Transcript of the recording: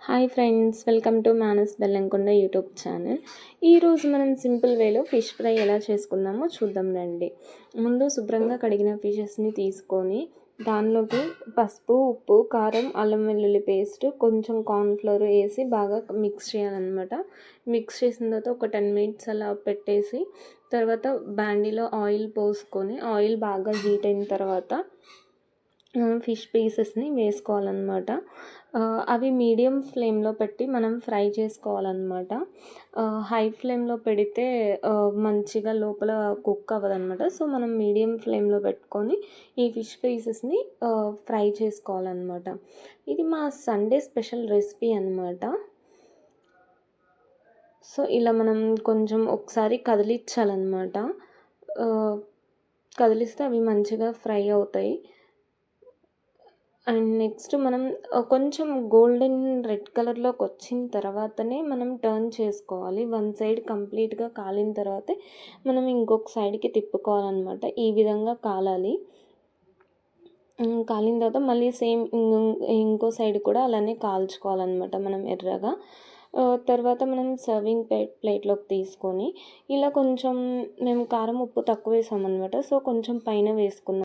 Hi friends, welcome to Manas Bellamkonda YouTube channel. ఈరోజు మనం simple వేలో ఫిష్ ఫ్రై ఎలా చేసుకుందామో చూద్దాం రండి. ముందు శుభ్రంగా కడిగిన ఫిషెస్ని తీసుకొని దానిలోకి పసుపు, ఉప్పు, కారం, అల్లం వెల్లుల్లి పేస్ట్, కొంచెం కార్న్ఫ్లోర్ వేసి బాగా మిక్స్ చేయాలన్నమాట. మిక్స్ చేసిన తర్వాత ఒక 10 మినిట్స్ అలా పెట్టేసి తర్వాత బాండీలో ఆయిల్ పోసుకొని ఆయిల్ బాగా హీట్ అయిన తర్వాత ఫిష్ పీసెస్ని వేసుకోవాలన్నమాట. అవి మీడియం ఫ్లేమ్లో పెట్టి మనం ఫ్రై చేసుకోవాలన్నమాట. హై ఫ్లేమ్లో పెడితే మంచిగా లోపల కుక్ అవ్వదన్నమాట. సో మనం మీడియం ఫ్లేమ్లో పెట్టుకొని ఈ ఫిష్ పీసెస్ని ఫ్రై చేసుకోవాలన్నమాట. ఇది మా సండే స్పెషల్ రెసిపీ అన్నమాట. సో ఇలా మనం కొంచెం ఒకసారి కదిలించాలన్నమాట. కదిలిస్తే అవి మంచిగా ఫ్రై అవుతాయి. అండ్ నెక్స్ట్ మనం కొంచెం గోల్డెన్ రెడ్ కలర్లోకి వచ్చిన తర్వాతనే మనం టర్న్ చేసుకోవాలి. వన్ సైడ్ కంప్లీట్గా కాలిన తర్వాతే మనం ఇంకొక సైడ్కి తిప్పుకోవాలన్నమాట. ఈ విధంగా కాలాలి. కాలిన తర్వాత మళ్ళీ సేమ్ ఇంకో సైడ్ కూడా అలానే కాల్చుకోవాలన్నమాట మనం ఎర్రగా. తర్వాత మనం సర్వింగ్ ప్లేట్లోకి తీసుకొని ఇలా కొంచెం మేము కారం ఉప్పు తక్కువ వేసామన్నమాట. సో కొంచెం పైన వేసుకున్నాం.